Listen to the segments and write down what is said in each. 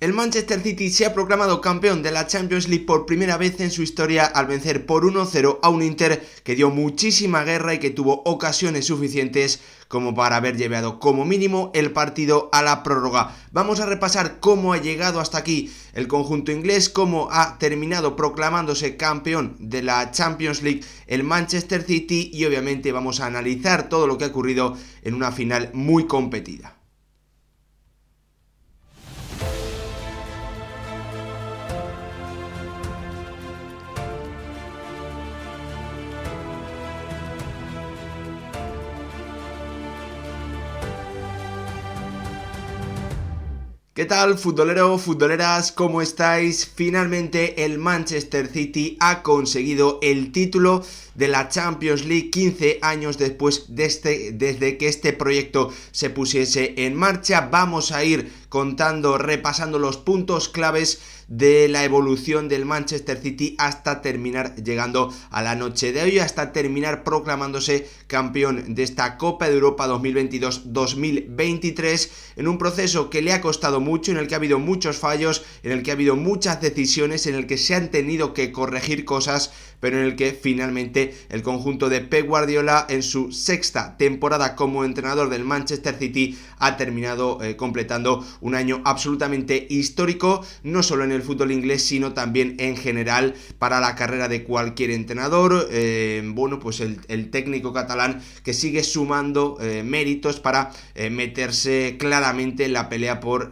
El Manchester City se ha proclamado campeón de la Champions League por primera vez en su historia al vencer por 1-0 a un Inter que dio muchísima guerra y que tuvo ocasiones suficientes como para haber llevado como mínimo el partido a la prórroga. Vamos a repasar cómo ha llegado hasta aquí el conjunto inglés, cómo ha terminado proclamándose campeón de la Champions League el Manchester City y obviamente vamos a analizar todo lo que ha ocurrido en una final muy competida. ¿Qué tal, futbolero, futboleras? ¿Cómo estáis? Finalmente el Manchester City ha conseguido el título de la Champions League 15 años después desde que este proyecto se pusiese en marcha. Vamos a ir repasando los puntos claves de la evolución del Manchester City hasta terminar llegando a la noche de hoy, hasta terminar proclamándose campeón de esta Copa de Europa 2022-2023 en un proceso que le ha costado mucho, en el que ha habido muchos fallos, en el que ha habido muchas decisiones, en el que se han tenido que corregir cosas, pero en el que finalmente el conjunto de Pep Guardiola en su sexta temporada como entrenador del Manchester City ha terminado completando un año absolutamente histórico, no solo en el fútbol inglés sino también en general para la carrera de cualquier entrenador. Pues el técnico catalán que sigue sumando méritos para meterse claramente en la pelea por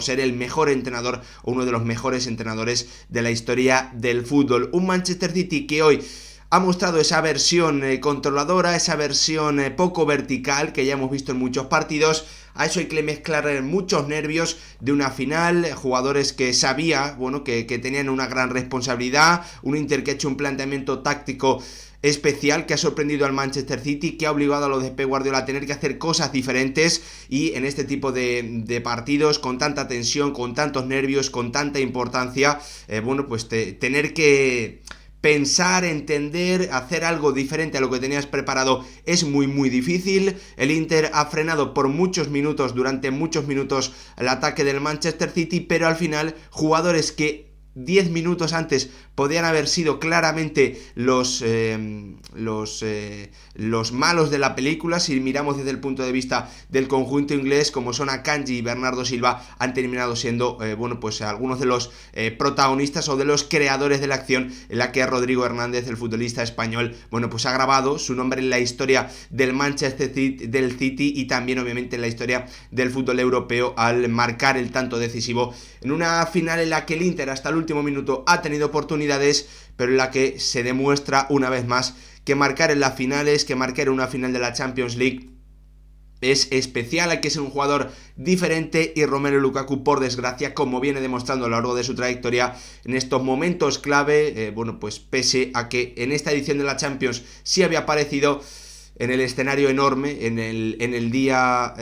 ser el mejor entrenador o uno de los mejores entrenadores de la historia del fútbol. Un Manchester City que hoy ha mostrado esa versión controladora, esa versión poco vertical que ya hemos visto en muchos partidos. A eso hay que mezclar muchos nervios de una final, jugadores que sabía, que tenían una gran responsabilidad, un Inter que ha hecho un planteamiento táctico especial que ha sorprendido al Manchester City, que ha obligado a los de Pep Guardiola a tener que hacer cosas diferentes, y en este tipo de partidos con tanta tensión, con tantos nervios, con tanta importancia, tener que pensar, entender, hacer algo diferente a lo que tenías preparado es muy difícil. El Inter ha frenado por durante muchos minutos el ataque del Manchester City, pero al final jugadores que 10 minutos antes podían haber sido claramente los malos de la película, si miramos desde el punto de vista del conjunto inglés, como son Akanji y Bernardo Silva, han terminado siendo algunos de los protagonistas o de los creadores de la acción en la que Rodrigo Hernández, el futbolista español, ha grabado su nombre en la historia del Manchester City y también obviamente en la historia del fútbol europeo al marcar el tanto decisivo en una final en la que el Inter hasta el último minuto ha tenido oportunidades, pero en la que se demuestra una vez más que marcar en las finales, que marcar en una final de la Champions League es especial. Hay que ser un jugador diferente y Romelu Lukaku, por desgracia, como viene demostrando a lo largo de su trayectoria en estos momentos clave, pese a que en esta edición de la Champions sí había aparecido en el escenario enorme, en el día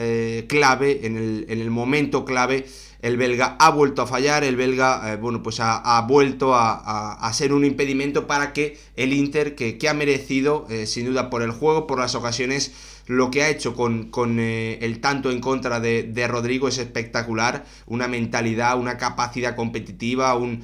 clave, en el momento clave, el belga ha vuelto a fallar, el belga ha vuelto a ser un impedimento para que el Inter, que ha merecido, sin duda por el juego, por las ocasiones, lo que ha hecho con el tanto en contra de Rodrigo es espectacular. Una mentalidad, una capacidad competitiva, un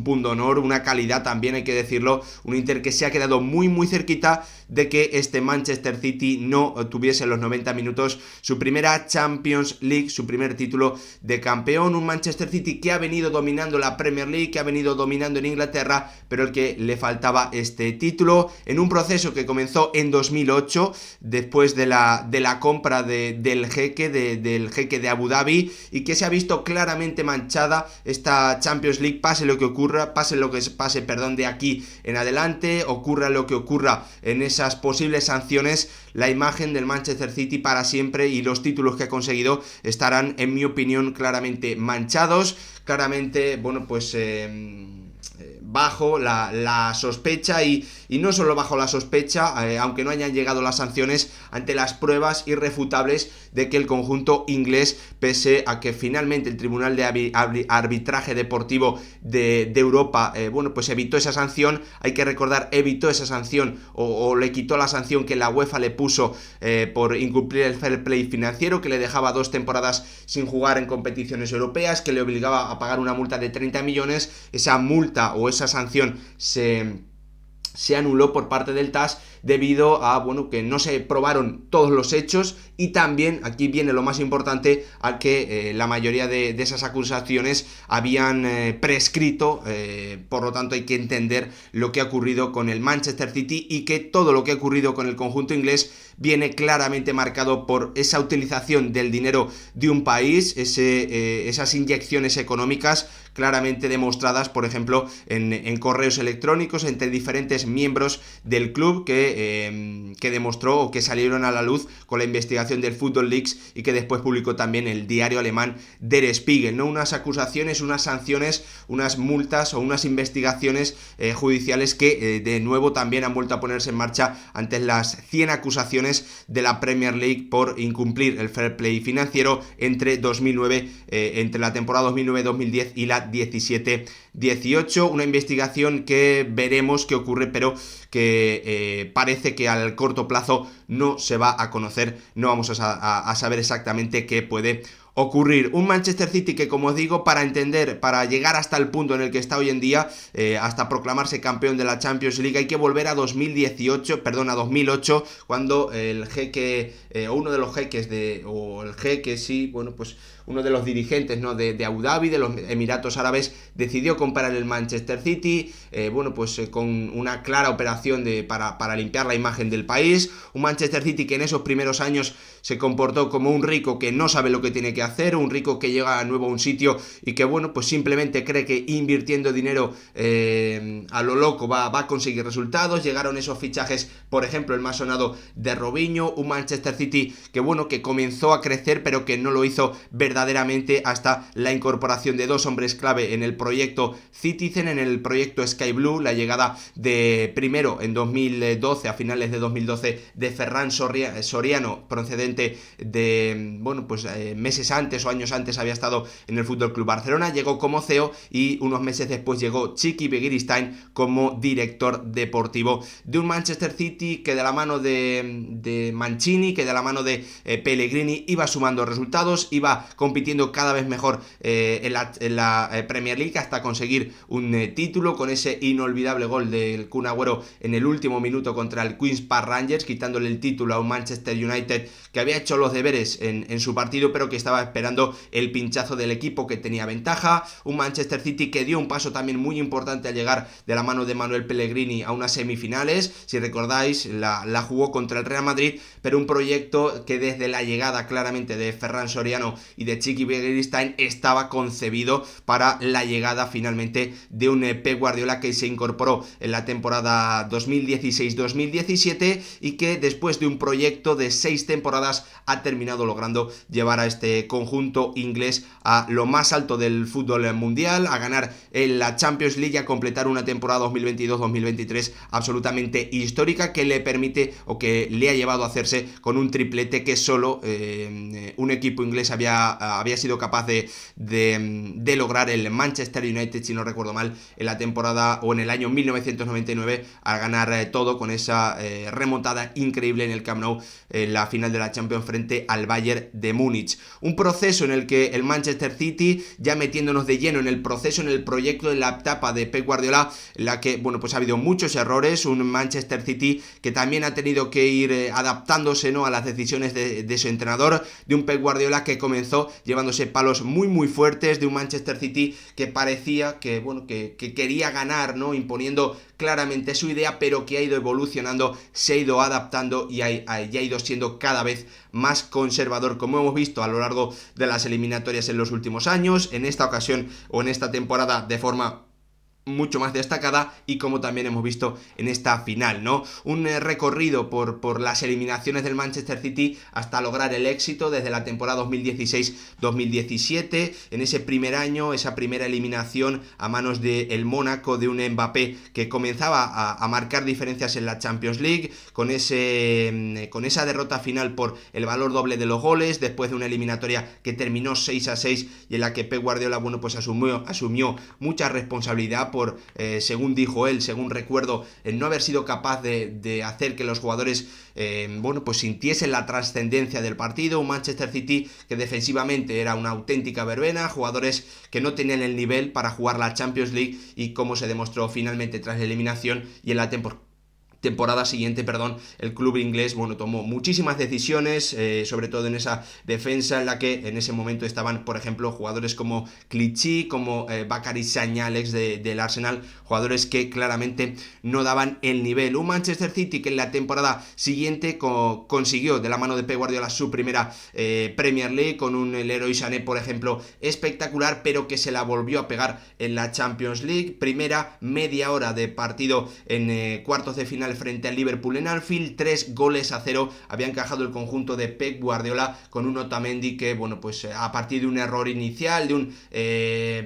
pundonor, una calidad también, hay que decirlo. Un Inter que se ha quedado muy cerquita de que este Manchester City no tuviese en los 90 minutos su primera Champions League, su primer título de campeón. Un Manchester City que ha venido dominando la Premier League, que ha venido dominando en Inglaterra, pero el que le faltaba este título en un proceso que comenzó en 2008, después de la compra del jeque de Abu Dhabi, y que se ha visto claramente manchada esta Champions League, pase lo que ocurra, pase de aquí en adelante, ocurra lo que ocurra en esas posibles sanciones, la imagen del Manchester City para siempre y los títulos que ha conseguido estarán, en mi opinión, claramente manchados, claramente, bajo la sospecha y no solo bajo la sospecha, aunque no hayan llegado las sanciones, ante las pruebas irrefutables de que el conjunto inglés, pese a que finalmente el Tribunal de Arbitraje Deportivo de Europa, pues evitó esa sanción. Hay que recordar, evitó esa sanción o le quitó la sanción que la UEFA le puso por incumplir el fair play financiero, que le dejaba 2 temporadas sin jugar en competiciones europeas, que le obligaba a pagar una multa de 30 millones. Esa multa o esa sanción se anuló por parte del TAS debido a que no se probaron todos los hechos, y también aquí viene lo más importante, a que la mayoría de esas acusaciones habían prescrito. Por lo tanto hay que entender lo que ha ocurrido con el Manchester City, y que todo lo que ha ocurrido con el conjunto inglés viene claramente marcado por esa utilización del dinero de un país, esas inyecciones económicas claramente demostradas, por ejemplo, en correos electrónicos entre diferentes miembros del club que demostró, o que salieron a la luz con la investigación del Football Leaks, y que después publicó también el diario alemán Der Spiegel, ¿no? Unas acusaciones, unas sanciones, unas multas o unas investigaciones judiciales que de nuevo también han vuelto a ponerse en marcha ante las 100 acusaciones de la Premier League por incumplir el fair play financiero entre la temporada 2009-2010 y la 17-18. Una investigación que veremos qué ocurre, pero que parece que al corto plazo no se va a conocer, no vamos a saber exactamente qué puede ocurrir. Un Manchester City que, como os digo, para llegar hasta el punto en el que está hoy en día, hasta proclamarse campeón de la Champions League, hay que volver a 2008, cuando el jeque, uno de los jeques uno de los dirigentes, ¿no?, de Abu Dhabi, de los Emiratos Árabes, decidió comprar el Manchester City, con una clara operación para limpiar la imagen del país. Un Manchester City que en esos primeros años se comportó como un rico que no sabe lo que tiene que hacer, un rico que llega nuevo a un sitio y que simplemente cree que invirtiendo dinero a lo loco va a conseguir resultados. Llegaron esos fichajes, por ejemplo el más sonado de Robinho, un Manchester City que comenzó a crecer, pero que no lo hizo verdaderamente hasta la incorporación de 2 hombres clave en el proyecto Citizen, en el proyecto Sky Blue, la llegada de, primero en 2012, a finales de 2012, de Ferran Soriano, procedente de, meses antes o años antes había estado en el FC Barcelona, llegó como CEO, y unos meses después llegó Txiki Begiristain como director deportivo de un Manchester City que de la mano de Mancini, que de la mano de Pellegrini iba sumando resultados, iba compitiendo cada vez mejor en la Premier League, hasta conseguir un título con ese inolvidable gol del Kun Agüero en el último minuto contra el Queen's Park Rangers, quitándole el título a un Manchester United que había hecho los deberes en su partido, pero que estaba esperando el pinchazo del equipo que tenía ventaja. Un Manchester City que dio un paso también muy importante al llegar de la mano de Manuel Pellegrini a unas semifinales. Si recordáis, la jugó contra el Real Madrid, pero un proyecto que desde la llegada claramente de Ferran Soriano y de Txiki Begiristain estaba concebido para la llegada finalmente de un Pep Guardiola que se incorporó en la temporada 2016-2017, y que después de un proyecto de 6 temporadas ha terminado logrando llevar a este conjunto inglés a lo más alto del fútbol mundial, a ganar en la Champions League, a completar una temporada 2022-2023 absolutamente histórica, que le permite, o que le ha llevado a hacerse con un triplete que solo un equipo inglés había sido capaz de lograr, el Manchester United, si no recuerdo mal, en la temporada o en el año 1999, al ganar todo con esa remontada increíble en el Camp Nou, en la final de la Champions frente al Bayern de Múnich. Un proceso en el que el Manchester City, ya metiéndonos de lleno en el proceso, en el proyecto, en la etapa de Pep Guardiola, en la que ha habido muchos errores, un Manchester City que también ha tenido que ir adaptándose, ¿no?, a las decisiones de su entrenador, de un Pep Guardiola que comenzó llevándose palos muy muy fuertes, de un Manchester City que parecía que quería ganar, ¿no?, imponiendo claramente su idea, pero que ha ido evolucionando, se ha ido adaptando y ha ido siendo cada vez más conservador, como hemos visto a lo largo de las eliminatorias en los últimos años. En esta ocasión, o en esta temporada, de forma mucho más destacada, y como también hemos visto en esta final, ¿no? Un recorrido por las eliminaciones del Manchester City hasta lograr el éxito desde la temporada 2016-2017, en ese primer año, esa primera eliminación a manos del Mónaco, de un Mbappé que comenzaba a marcar diferencias en la Champions League, con esa derrota final por el valor doble de los goles, después de una eliminatoria que terminó 6-6 y en la que Pep Guardiola, bueno, pues asumió mucha responsabilidad por, según dijo él, según recuerdo, no haber sido capaz de hacer que los jugadores bueno, pues sintiesen la trascendencia del partido. Un Manchester City que defensivamente era una auténtica verbena, jugadores que no tenían el nivel para jugar la Champions League, y como se demostró finalmente tras la eliminación y en la temporada siguiente, el club inglés, bueno, tomó muchísimas decisiones, sobre todo en esa defensa en la que en ese momento estaban, por ejemplo, jugadores como Clichy, como Bacary Sagna, ex del Arsenal, jugadores que claramente no daban el nivel. Un Manchester City que en la temporada siguiente consiguió de la mano de Pep Guardiola su primera Premier League, con un Leroy Sané, por ejemplo, espectacular, pero que se la volvió a pegar en la Champions League. Primera media hora de partido en cuartos de final frente al Liverpool en Anfield, 3-0 había encajado el conjunto de Pep Guardiola, con un Otamendi que, bueno, pues a partir de un error inicial, de un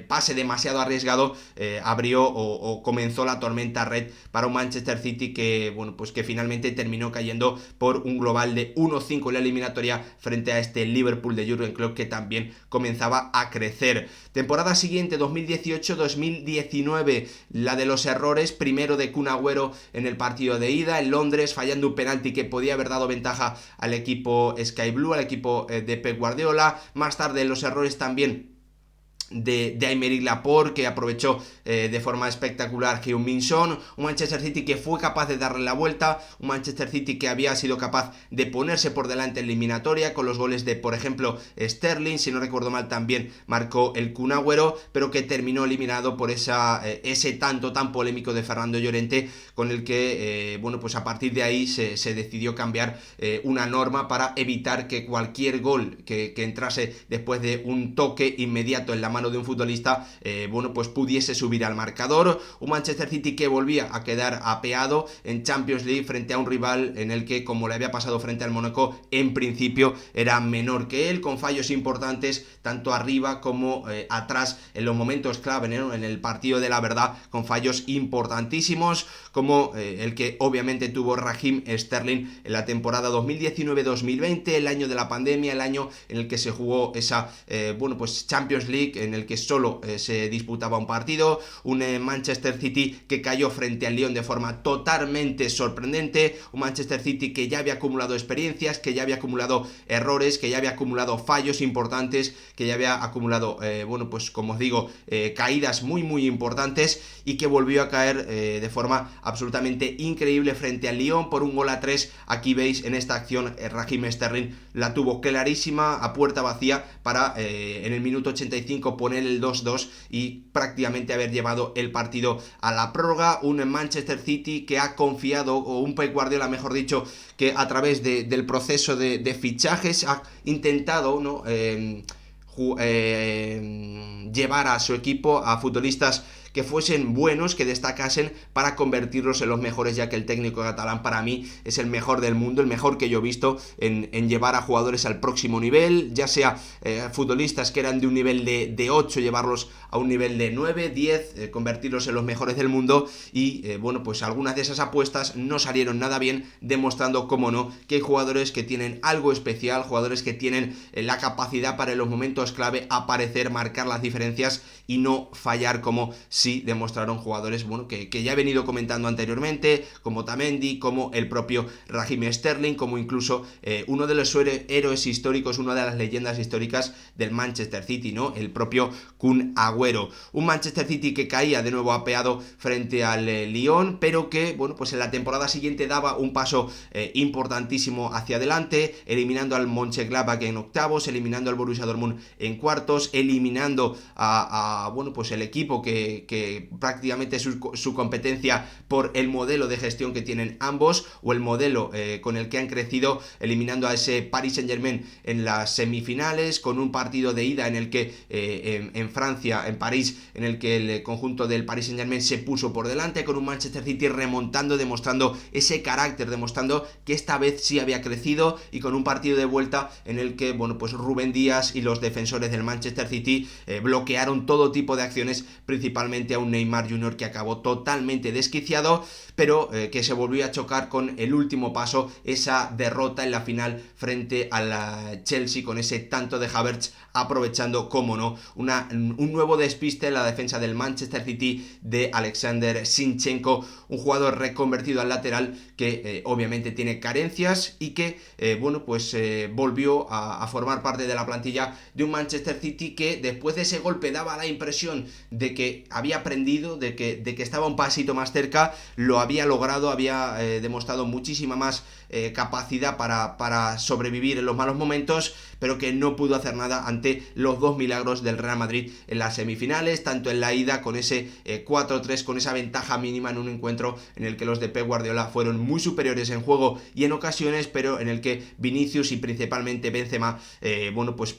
pase demasiado arriesgado, abrió o comenzó la tormenta red para un Manchester City que, bueno, pues que finalmente terminó cayendo por un global de 1-5 en la eliminatoria frente a este Liverpool de Jürgen Klopp, que también comenzaba a crecer. Temporada siguiente, 2018-2019, la de los errores, primero de Kun Agüero en el partido de ida en Londres, fallando un penalti que podía haber dado ventaja al equipo Sky Blue, al equipo de Pep Guardiola. Más tarde los errores también de Aymeric Laporte, que aprovechó de forma espectacular Heung-min Son. Un Manchester City que fue capaz de darle la vuelta, un Manchester City que había sido capaz de ponerse por delante en la eliminatoria con los goles de, por ejemplo, Sterling, si no recuerdo mal también marcó el Kun Agüero, pero que terminó eliminado por ese tanto tan polémico de Fernando Llorente, con el que, bueno, pues a partir de ahí se decidió cambiar una norma para evitar que cualquier gol que entrase después de un toque inmediato en la mano de un futbolista, bueno, pues pudiese subir al marcador. Un Manchester City que volvía a quedar apeado en Champions League frente a un rival en el que, como le había pasado frente al Mónaco, en principio era menor que él, con fallos importantes tanto arriba como atrás en los momentos clave, ¿no? En el partido de la verdad, con fallos importantísimos, como el que obviamente tuvo Raheem Sterling en la temporada 2019-2020, el año de la pandemia, el año en el que se jugó esa bueno, pues Champions League, en el que solo se disputaba un partido. Un Manchester City que cayó frente al Lyon de forma totalmente sorprendente. Un Manchester City que ya había acumulado experiencias, que ya había acumulado errores, que ya había acumulado fallos importantes, que ya había acumulado, bueno, pues como os digo, caídas muy importantes, y que volvió a caer de forma absolutamente increíble frente al Lyon por un 1-3. Aquí veis en esta acción Raheem Sterling la tuvo clarísima a puerta vacía para en el minuto 85 poner el 2-2 y prácticamente haber llevado el partido a la prórroga. Un Manchester City que ha confiado, o un Pep Guardiola mejor dicho, que a través del proceso de fichajes ha intentado, ¿no? Llevar a su equipo a futbolistas que fuesen buenos, que destacasen, para convertirlos en los mejores, ya que el técnico catalán para mí es el mejor del mundo, el mejor que yo he visto en llevar a jugadores al próximo nivel, ya sea futbolistas que eran de un nivel de 8, llevarlos a un nivel de 9, 10, convertirlos en los mejores del mundo. Y bueno, pues algunas de esas apuestas no salieron nada bien, demostrando, cómo no, que hay jugadores que tienen algo especial, jugadores que tienen la capacidad para en los momentos clave aparecer, marcar las diferencias y no fallar, como sí demostraron jugadores, bueno, que ya he venido comentando anteriormente, como Otamendi, como el propio Raheem Sterling, como incluso uno de los héroes históricos, una de las leyendas históricas del Manchester City, ¿no? El propio Kun Agüero. Un Manchester City que caía de nuevo apeado frente al Lyon, pero que, bueno, pues en la temporada siguiente daba un paso importantísimo hacia adelante, eliminando al Mönchengladbach en octavos, eliminando al Borussia Dortmund en cuartos, eliminando bueno, pues el equipo que que prácticamente su competencia por el modelo de gestión que tienen ambos, o el modelo con el que han crecido, eliminando a ese Paris Saint-Germain en las semifinales, con un partido de ida en el que en Francia, en París, en el que el conjunto del Paris Saint-Germain se puso por delante, con un Manchester City remontando, demostrando ese carácter, demostrando que esta vez sí había crecido, y con un partido de vuelta en el que, bueno, pues Rúben Díaz y los defensores del Manchester City bloquearon todo tipo de acciones, principalmente a un Neymar Jr. que acabó totalmente desquiciado, pero que se volvió a chocar con el último paso, esa derrota en la final frente a la Chelsea, con ese tanto de Havertz, aprovechando, como no, un nuevo despiste en la defensa del Manchester City de Alexander Zinchenko, un jugador reconvertido al lateral que obviamente tiene carencias y que volvió a formar parte de la plantilla de un Manchester City que después de ese golpe daba la impresión de que había aprendido, de que estaba un pasito más cerca, lo había logrado, había demostrado muchísima más capacidad para sobrevivir en los malos momentos, pero que no pudo hacer nada ante los dos milagros del Real Madrid en las semifinales, tanto en la ida con ese 4-3, con esa ventaja mínima en un encuentro en el que los de Pep Guardiola fueron muy superiores en juego y en ocasiones, pero en el que Vinicius y principalmente Benzema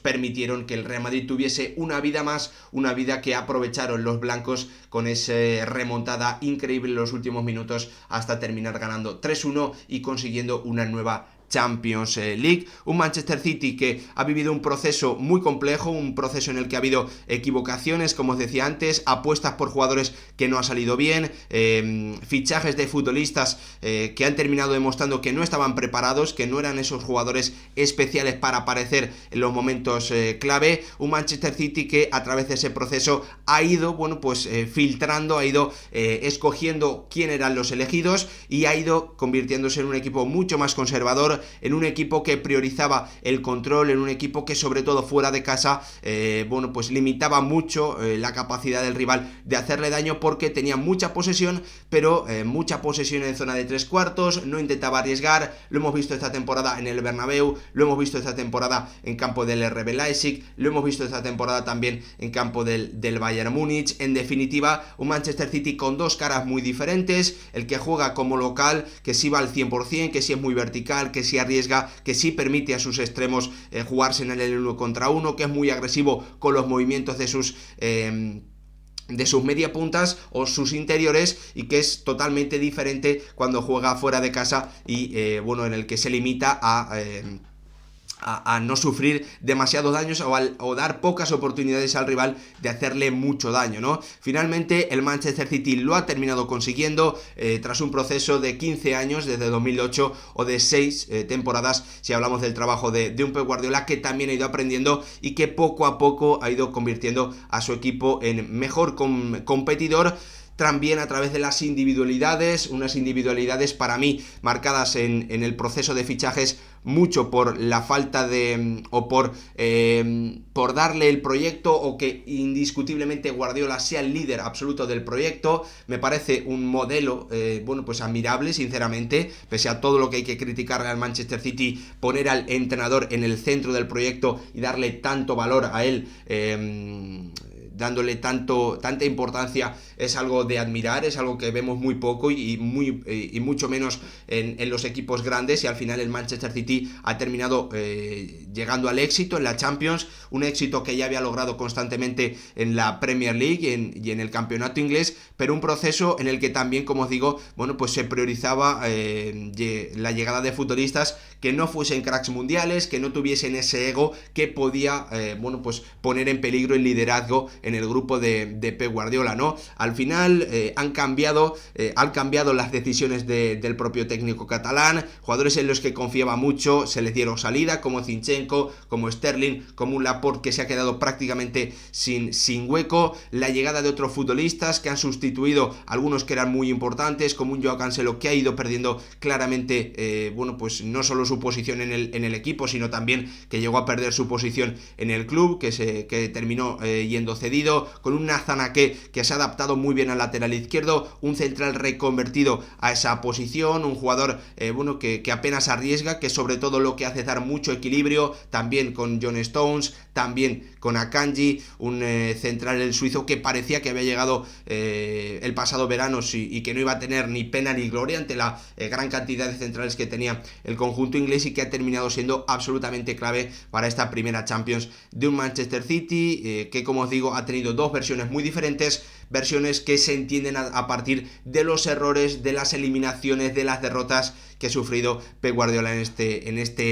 permitieron que el Real Madrid tuviese una vida más, una vida que aprovecharon los blancos con esa remontada increíble en los últimos minutos hasta terminar ganando 3-1 y consiguiendo una nueva Champions League. Un Manchester City que ha vivido un proceso muy complejo, un proceso en el que ha habido equivocaciones, como os decía antes, apuestas por jugadores que no ha salido bien, fichajes de futbolistas que han terminado demostrando que no estaban preparados, que no eran esos jugadores especiales para aparecer en los momentos clave. Un Manchester City que a través de ese proceso ha ido filtrando, ha ido escogiendo quién eran los elegidos y ha ido convirtiéndose en un equipo mucho más conservador, en un equipo que priorizaba el control, en un equipo que sobre todo fuera de casa limitaba mucho la capacidad del rival de hacerle daño, porque tenía mucha posesión, pero mucha posesión en zona de tres cuartos, no intentaba arriesgar. Lo hemos visto esta temporada en el Bernabéu, lo hemos visto esta temporada en campo del RB Leipzig, lo hemos visto esta temporada también en campo del Bayern Múnich. En definitiva, un Manchester City con dos caras muy diferentes: el que juega como local, que sí va al 100%, que sí es muy vertical, que sí arriesga, que sí permite a sus extremos jugarse en el 1 contra 1, que es muy agresivo con los movimientos de sus media puntas o sus interiores, y que es totalmente diferente cuando juega fuera de casa y en el que se limita a no sufrir demasiados daños o dar pocas oportunidades al rival de hacerle mucho daño, ¿no? Finalmente el Manchester City lo ha terminado consiguiendo tras un proceso de 15 años, desde 2008, o de 6 temporadas si hablamos del trabajo de un Pep Guardiola, que también ha ido aprendiendo y que poco a poco ha ido convirtiendo a su equipo en mejor competidor, también a través de las individualidades, unas individualidades para mí marcadas en el proceso de fichajes mucho por la falta de por darle el proyecto, o que indiscutiblemente Guardiola sea el líder absoluto del proyecto. Me parece un modelo admirable, sinceramente, pese a todo lo que hay que criticarle al Manchester City. Poner al entrenador en el centro del proyecto y darle tanto valor a él, dándole tanta importancia, es algo de admirar, es algo que vemos muy poco y mucho menos en los equipos grandes. Y al final el Manchester City ha terminado llegando al éxito en la Champions, un éxito que ya había logrado constantemente en la Premier League y en el campeonato inglés, pero un proceso en el que también, como os digo, se priorizaba la llegada de futbolistas que no fuesen cracks mundiales, que no tuviesen ese ego que podía poner en peligro el liderazgo en el grupo de Pep Guardiola, ¿no? Al final han cambiado las decisiones del propio técnico catalán. Jugadores en los que confiaba mucho se les dieron salida, como Zinchenko, como Sterling, como un Laporte que se ha quedado prácticamente sin hueco. La llegada de otros futbolistas que han sustituido algunos que eran muy importantes, como un Joao Cancelo, que ha ido perdiendo claramente no solo su posición en el equipo, sino también que llegó a perder su posición en el club, que terminó yendo cedido, con un Nathan Ake que se ha adaptado muy bien al lateral izquierdo, un central reconvertido a esa posición, un jugador que apenas arriesga, que sobre todo lo que hace es dar mucho equilibrio, también con John Stones, también con Akanji, un central el suizo que parecía que había llegado el pasado verano y que no iba a tener ni pena ni gloria ante la gran cantidad de centrales que tenía el conjunto inglés, y que ha terminado siendo absolutamente clave para esta primera Champions de un Manchester City que, como os digo, ha tenido dos versiones muy diferentes, versiones que se entienden a partir de los errores, de las eliminaciones, de las derrotas que ha sufrido Pep Guardiola en esta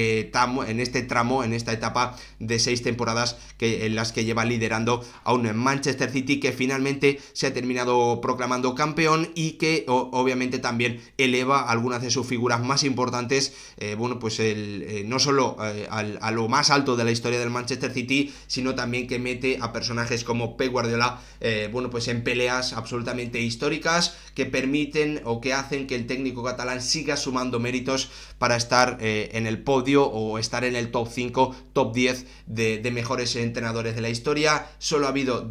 etapa de 6 temporadas en las que lleva liderando a un Manchester City que finalmente se ha terminado proclamando campeón, y que obviamente también eleva algunas de sus figuras más importantes, no solo a lo más alto de la historia del Manchester City, sino también que mete a personajes como Pep Guardiola en peleas absolutamente históricas que permiten o que hacen que el técnico catalán siga sumando méritos para estar en el podio o estar en el top 5, top 10 de mejores entrenadores de la historia. Solo ha habido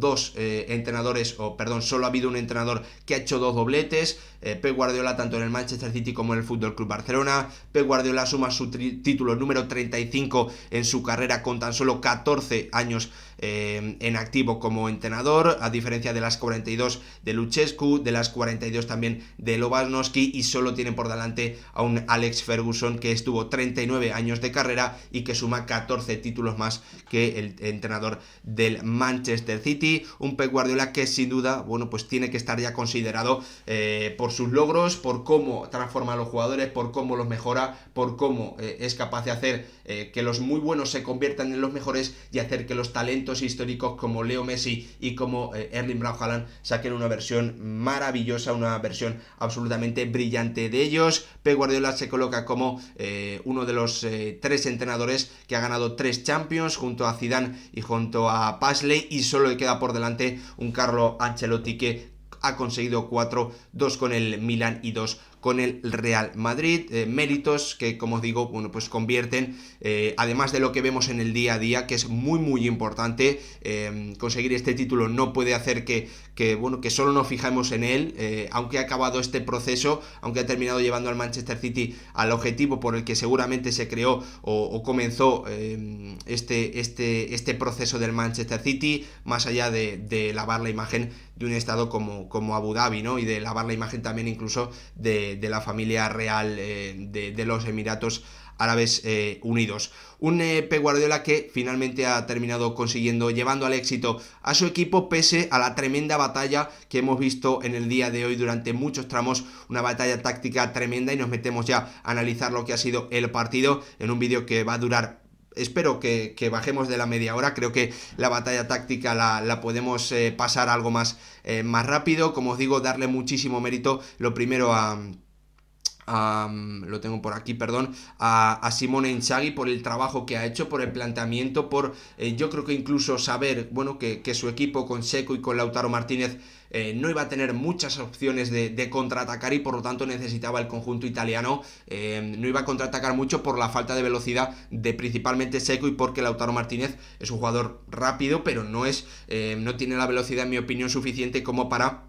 solo ha habido un entrenador que ha hecho 2 dobletes, Pep Guardiola, tanto en el Manchester City como en el FC Barcelona. Pep Guardiola suma su título número 35 en su carrera con tan solo 14 años en activo como entrenador, a diferencia de las 42 de Lucescu, de las 42 también de Lewandowski, y solo tiene por delante a un Alex Ferguson que estuvo 39 años de carrera y que suma 14 títulos más que el entrenador del Manchester City. Un Pep Guardiola que sin duda, tiene que estar ya considerado por sus logros, por cómo transforma a los jugadores, por cómo los mejora, por cómo es capaz de hacer que los muy buenos se conviertan en los mejores, y hacer que los talentos históricos como Leo Messi y como Erling Braut Haaland saquen una versión maravillosa, una versión absolutamente brillante de ellos. Pep Guardiola se coloca como uno de los 3 entrenadores que ha ganado 3 Champions junto a Zidane y junto a Paisley, y solo le queda por delante un Carlo Ancelotti que ha conseguido 4, 2 con el Milan y 2 con el Real Madrid, méritos que, como os digo, convierten, además de lo que vemos en el día a día, que es muy muy importante, conseguir este título no puede hacer que solo nos fijemos en él, aunque ha acabado este proceso, aunque ha terminado llevando al Manchester City al objetivo por el que seguramente se creó o comenzó este proceso del Manchester City, más allá de lavar la imagen de un estado como Abu Dhabi, ¿no? Y de lavar la imagen también incluso de la familia real de los Emiratos Árabes Unidos. Un Pep Guardiola que finalmente ha terminado llevando al éxito a su equipo, pese a la tremenda batalla que hemos visto en el día de hoy durante muchos tramos, una batalla táctica tremenda, y nos metemos ya a analizar lo que ha sido el partido en un vídeo que va a durar. Espero que bajemos de la media hora. Creo que la batalla táctica la podemos pasar algo más rápido. Como os digo, darle muchísimo mérito, lo primero lo tengo por aquí, perdón, a Simone Inzaghi por el trabajo que ha hecho, por el planteamiento, por yo creo que incluso saber que su equipo con Seco y con Lautaro Martínez no iba a tener muchas opciones de contraatacar, y por lo tanto necesitaba el conjunto italiano, no iba a contraatacar mucho por la falta de velocidad de principalmente Seco, y porque Lautaro Martínez es un jugador rápido, pero no tiene la velocidad, en mi opinión, suficiente como para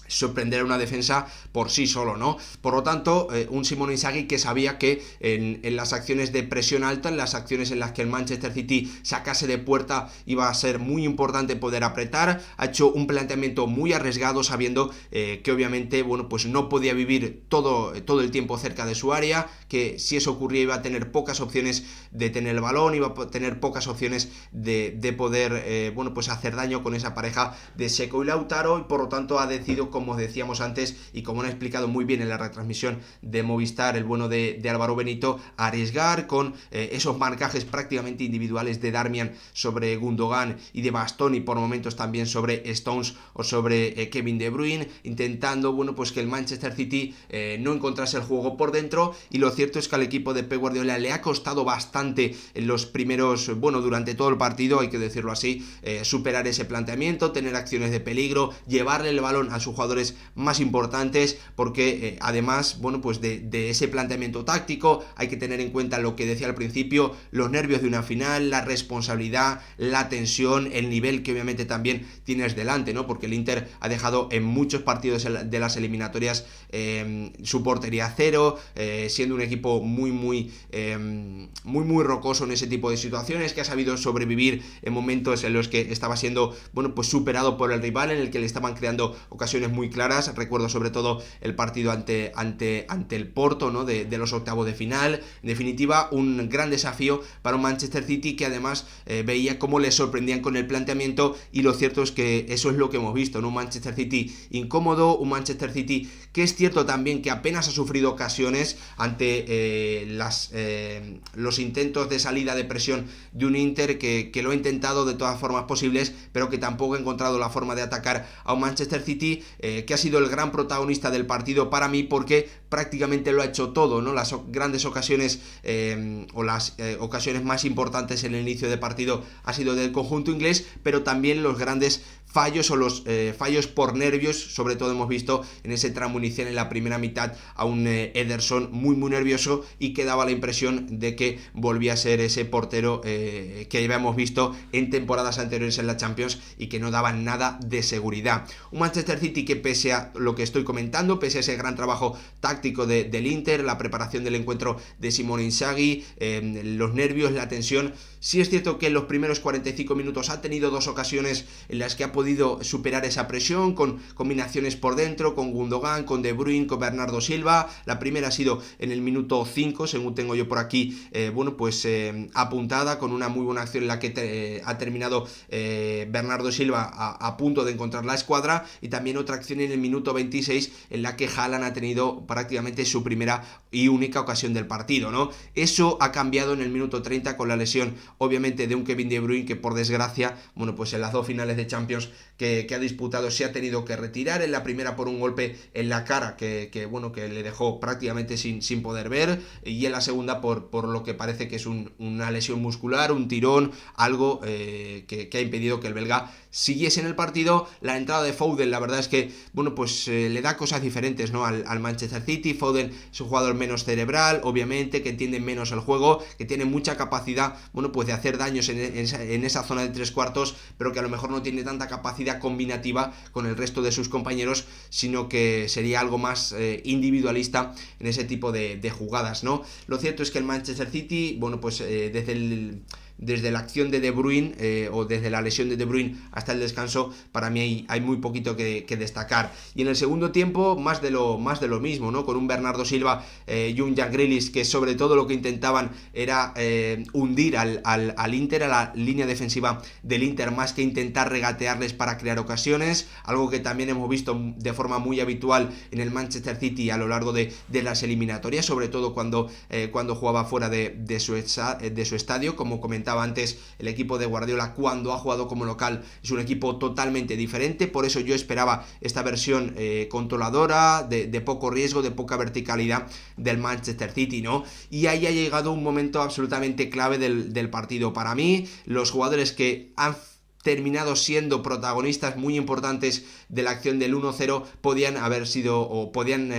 sorprender a una defensa por sí solo, ¿no? Por lo tanto, un Simone Inzaghi que sabía que en las acciones de presión alta, en las acciones en las que el Manchester City sacase de puerta, iba a ser muy importante poder apretar. Ha hecho un planteamiento muy arriesgado, sabiendo que obviamente, no podía vivir todo el tiempo cerca de su área, que si eso ocurría iba a tener pocas opciones de tener el balón, iba a tener pocas opciones de poder, hacer daño con esa pareja de Seco y Lautaro, y por lo tanto ha decidido, como decíamos antes y como han explicado muy bien en la retransmisión de Movistar, el bueno de Álvaro Benito, arriesgar con esos marcajes prácticamente individuales de Darmian sobre Gundogan y de Bastoni por momentos también sobre Stones o sobre Kevin De Bruyne, intentando que el Manchester City no encontrase el juego por dentro. Y lo cierto es que al equipo de Pep Guardiola le ha costado bastante en los primeros, durante todo el partido, hay que decirlo así, superar ese planteamiento, tener acciones de peligro, llevarle el balón a su jugador jugadores más importantes, porque además, bueno, pues de ese planteamiento táctico hay que tener en cuenta lo que decía al principio, los nervios de una final, la responsabilidad, la tensión, el nivel que obviamente también tienes delante, ¿no? Porque el Inter ha dejado en muchos partidos de las eliminatorias su portería cero, siendo un equipo muy rocoso en ese tipo de situaciones, que ha sabido sobrevivir en momentos en los que estaba siendo, bueno, pues superado por el rival, en el que le estaban creando ocasiones muy claras. Recuerdo sobre todo el partido ante el Porto, ¿no? de los octavos de final. En definitiva, un gran desafío para un Manchester City que además veía cómo le sorprendían con el planteamiento, y lo cierto es que eso es lo que hemos visto, ¿no? Un Manchester City incómodo, un Manchester City que es cierto también que apenas ha sufrido ocasiones ante los intentos de salida de presión de un Inter que lo ha intentado de todas formas posibles, pero que tampoco ha encontrado la forma de atacar a un Manchester City que ha sido el gran protagonista del partido para mí, porque prácticamente lo ha hecho todo, ¿no? Las grandes ocasiones o las ocasiones más importantes en el inicio de partido ha sido del conjunto inglés, pero también los grandes fallos o los fallos por nervios. Sobre todo hemos visto en ese tramo inicial en la primera mitad a un Ederson muy nervioso, y que daba la impresión de que volvía a ser ese portero que habíamos visto en temporadas anteriores en la Champions y que no daba nada de seguridad. Un Manchester City que, pese a lo que estoy comentando, pese a ese gran trabajo táctico del Inter, la preparación del encuentro de Simone Inzaghi, los nervios, la tensión, sí es cierto que en los primeros 45 minutos ha tenido dos ocasiones en las que ha podido superar esa presión con combinaciones por dentro, con Gundogan, con De Bruyne, con Bernardo Silva. La primera ha sido en el minuto 5, según tengo yo por aquí, apuntada, con una muy buena acción en la que ha terminado Bernardo Silva a punto de encontrar la escuadra, y también otra acción en el minuto 26 en la que Haaland ha tenido prácticamente su primera y única ocasión del partido, ¿no? Eso ha cambiado en el minuto 30 con la lesión, obviamente, de un Kevin De Bruyne que, por desgracia, bueno, pues en las dos finales de Champions que ha disputado se ha tenido que retirar. En la primera por un golpe en la cara que le dejó prácticamente sin poder ver, y en la segunda por lo que parece que es una lesión muscular, un tirón, algo que ha impedido que el belga siguiese en el partido. La entrada de Foden, la verdad es que, bueno, pues le da cosas diferentes, ¿no? al Manchester City. Foden es un jugador menos cerebral, obviamente, que entiende menos el juego, que tiene mucha capacidad, bueno, pues de hacer daños en esa zona de tres cuartos, pero que a lo mejor no tiene tanta capacidad combinativa con el resto de sus compañeros, sino que sería algo más individualista en ese tipo de jugadas, ¿no? Lo cierto es que el Manchester City, bueno, pues desde la acción de De Bruyne o desde la lesión de De Bruyne hasta el descanso, para mí hay muy poquito que destacar. Y en el segundo tiempo más de lo mismo, ¿no? Con un Bernardo Silva y un Jack Grealish que sobre todo lo que intentaban era hundir al Inter, a la línea defensiva del Inter, más que intentar regatearles para crear ocasiones, algo que también hemos visto de forma muy habitual en el Manchester City a lo largo de las eliminatorias, sobre todo cuando jugaba fuera de su estadio. Como comentaba antes, el equipo de Guardiola, cuando ha jugado como local, es un equipo totalmente diferente. Por eso yo esperaba esta versión controladora, de poco riesgo, de poca verticalidad del Manchester City, ¿no? Y ahí ha llegado un momento absolutamente clave del partido para mí. Los jugadores que han terminado siendo protagonistas muy importantes de la acción del 1-0 podían haber sido o podían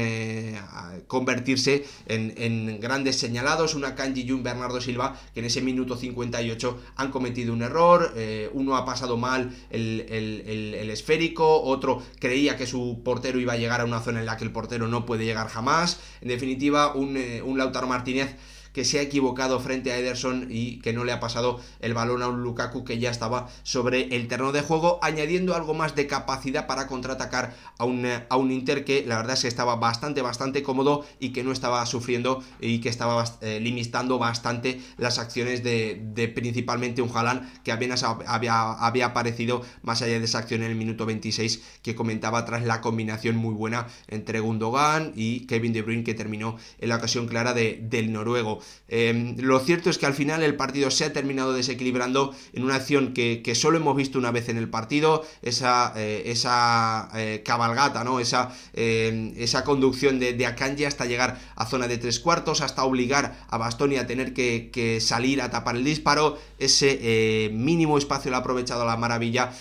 convertirse en grandes señalados. Una Kanji y un Bernardo Silva que en ese minuto 58 han cometido un error. Uno ha pasado mal el esférico, otro creía que su portero iba a llegar a una zona en la que el portero no puede llegar jamás. En definitiva, un Lautaro Martínez que se ha equivocado frente a Ederson y que no le ha pasado el balón a un Lukaku que ya estaba sobre el terreno de juego, añadiendo algo más de capacidad para contraatacar a un Inter que la verdad es que estaba bastante cómodo y que no estaba sufriendo y que estaba limitando bastante las acciones de principalmente un Haaland que apenas había aparecido, más allá de esa acción en el minuto 26 que comentaba, tras la combinación muy buena entre Gundogan y Kevin De Bruyne, que terminó en la ocasión clara del noruego. Lo cierto es que al final el partido se ha terminado desequilibrando en una acción que solo hemos visto una vez en el partido, esa cabalgata, ¿no? Esa conducción de Akanji hasta llegar a zona de 3/4, hasta obligar a Bastoni a tener que salir a tapar el disparo. Ese mínimo espacio lo ha aprovechado a la maravilla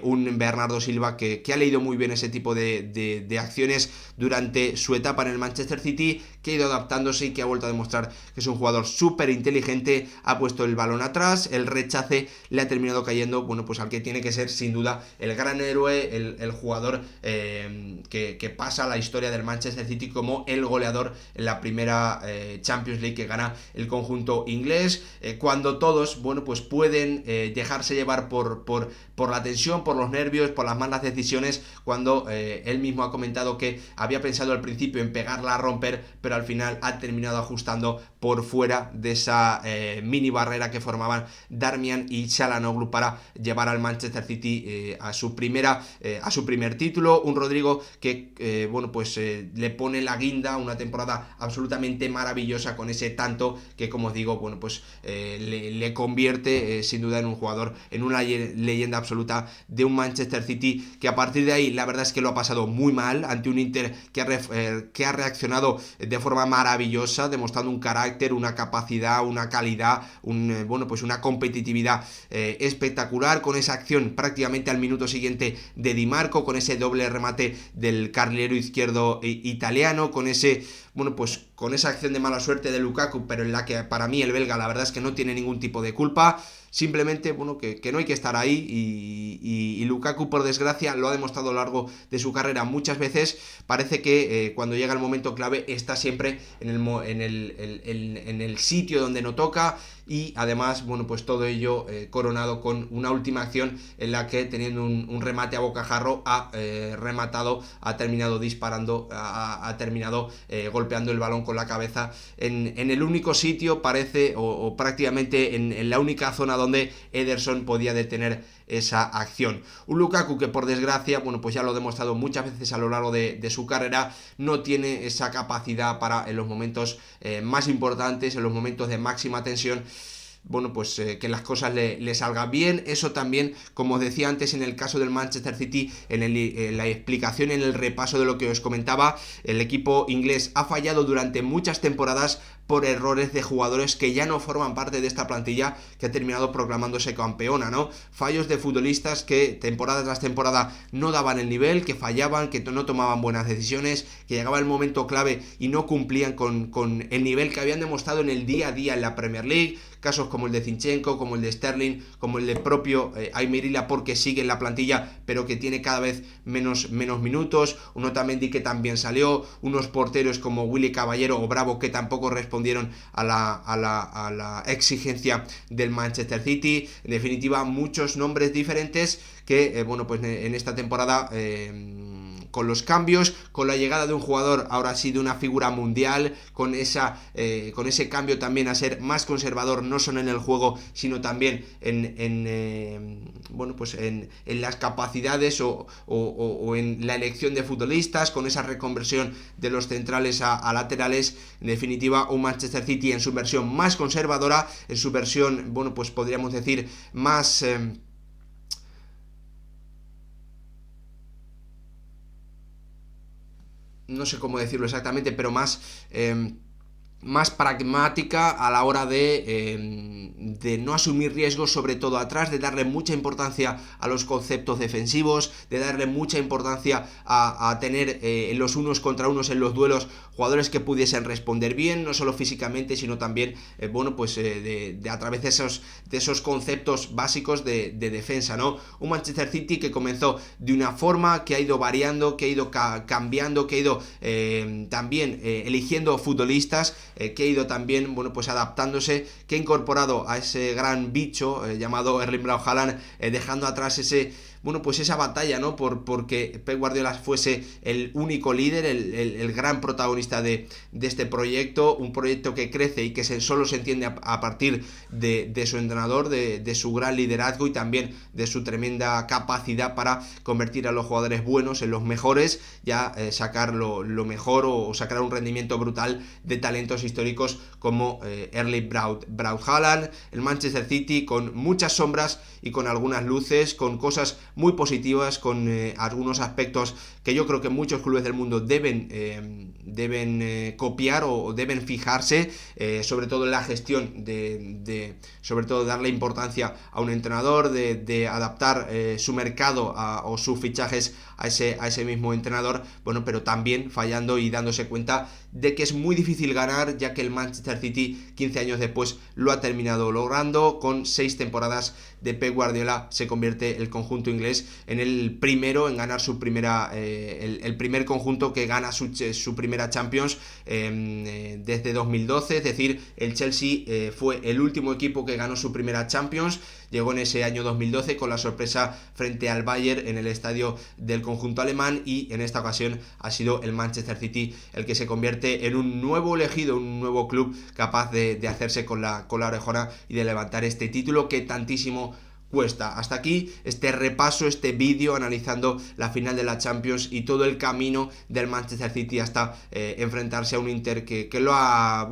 un Bernardo Silva que ha leído muy bien ese tipo de acciones durante su etapa en el Manchester City, que ha ido adaptándose y que ha vuelto a demostrar que es un jugador súper inteligente. Ha puesto el balón atrás, el rechace le ha terminado cayendo, bueno, pues al que tiene que ser sin duda el gran héroe, el jugador que pasa a la historia del Manchester City como el goleador en la primera Champions League que gana el conjunto inglés, cuando todos, bueno, pues pueden dejarse llevar por la tensión, por los nervios, por las malas decisiones, cuando él mismo ha comentado que había pensado al principio en pegarla a romper, pero al final ha terminado ajustando por fuera de esa mini barrera que formaban Darmian y Çalhanoğlu para llevar al Manchester City a su primer título. Un Rodrigo que bueno, pues le pone la guinda, una temporada absolutamente maravillosa con ese tanto que, como os digo, bueno, pues le convierte sin duda en un jugador, en una leyenda absoluta de un Manchester City que a partir de ahí la verdad es que lo ha pasado muy mal ante un Inter que ha reaccionado de forma maravillosa, demostrando un carácter, una capacidad, una calidad, bueno, pues una competitividad espectacular, con esa acción prácticamente al minuto siguiente de Di Marco, con ese doble remate del carrilero izquierdo italiano, con ese, bueno, pues con esa acción de mala suerte de Lukaku, pero en la que para mí el belga la verdad es que no tiene ningún tipo de culpa. Simplemente, bueno, que no hay que estar ahí y Lukaku, por desgracia, lo ha demostrado a lo largo de su carrera muchas veces. Parece que cuando llega el momento clave está siempre en el sitio donde no toca, y además, bueno, pues todo ello coronado con una última acción en la que, teniendo un remate a bocajarro, ha terminado disparando, ha terminado golpeando el balón con la cabeza en el único sitio, parece, o prácticamente en la única zona donde Ederson podía detener esa acción. Un Lukaku que, por desgracia, bueno, pues ya lo ha demostrado muchas veces a lo largo de su carrera, no tiene esa capacidad para, en los momentos más importantes, en los momentos de máxima tensión, bueno, pues que las cosas le salgan bien. Eso también, como os decía antes, en el caso del Manchester City, en la explicación, en el repaso de lo que os comentaba, el equipo inglés ha fallado durante muchas temporadas por errores de jugadores que ya no forman parte de esta plantilla que ha terminado proclamándose campeona, ¿no? Fallos de futbolistas que temporada tras temporada no daban el nivel, que fallaban, que no tomaban buenas decisiones, que llegaba el momento clave y no cumplían con el nivel que habían demostrado en el día a día en la Premier League. Casos como el de Zinchenko, como el de Sterling, como el del propio Aymeric Laporte, que sigue en la plantilla pero que tiene cada vez menos minutos. Un Otamendi que también salió, unos porteros como Willy Caballero o Bravo que tampoco respondieron a la exigencia del Manchester City. En definitiva, muchos nombres diferentes que, bueno, pues en esta temporada, con los cambios, con la llegada de un jugador ahora sí de una figura mundial, con ese cambio también a ser más conservador, no solo en el juego, sino también bueno, pues en las capacidades o en la elección de futbolistas, con esa reconversión de los centrales a laterales. En definitiva, un Manchester City en su versión más conservadora, en su versión, bueno, pues podríamos decir más no sé cómo decirlo exactamente, pero más pragmática a la hora de no asumir riesgos, sobre todo atrás, de darle mucha importancia a los conceptos defensivos, de darle mucha importancia a tener en los unos contra unos, en los duelos, jugadores que pudiesen responder bien, no solo físicamente, sino también, bueno, pues a través de esos conceptos básicos de defensa, ¿no? Un Manchester City que comenzó de una forma, que ha ido variando, que ha ido cambiando, que ha ido también eligiendo futbolistas, que ha ido también, bueno, pues adaptándose, que ha incorporado a ese gran bicho llamado Erling Braut Haaland, dejando atrás ese, bueno, pues esa batalla, ¿no? Porque Pep Guardiola fuese el único líder, el gran protagonista de este proyecto, un proyecto que crece y que solo se entiende a partir de su entrenador, de su gran liderazgo y también de su tremenda capacidad para convertir a los jugadores buenos en los mejores, ya sacar lo mejor o sacar un rendimiento brutal de talentos históricos como Erling Braut Haaland, el Manchester City, con muchas sombras y con algunas luces, con cosas muy positivas, con algunos aspectos que yo creo que muchos clubes del mundo deben copiar o deben fijarse, sobre todo en la gestión sobre todo darle importancia a un entrenador, de adaptar su mercado o sus fichajes a ese mismo entrenador, bueno, pero también fallando y dándose cuenta de que es muy difícil ganar, ya que el Manchester City 15 años después lo ha terminado logrando. Con 6 temporadas de Pep Guardiola se convierte el conjunto inglés en el primero en ganar su primera el primer conjunto que gana su primera Champions desde 2012, es decir, el Chelsea fue el último equipo que ganó su primera Champions. Llegó en ese año 2012 con la sorpresa frente al Bayern en el estadio del conjunto alemán, y en esta ocasión ha sido el Manchester City el que se convierte en un nuevo elegido, un nuevo club capaz de hacerse con la orejona y de levantar este título que tantísimo cuesta. Hasta aquí este repaso, este vídeo analizando la final de la Champions y todo el camino del Manchester City hasta enfrentarse a un Inter que lo ha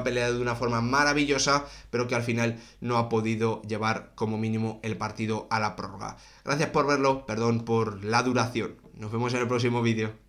peleado de una forma maravillosa, pero que al final no ha podido llevar como mínimo el partido a la prórroga. Gracias por verlo, perdón por la duración. Nos vemos en el próximo vídeo.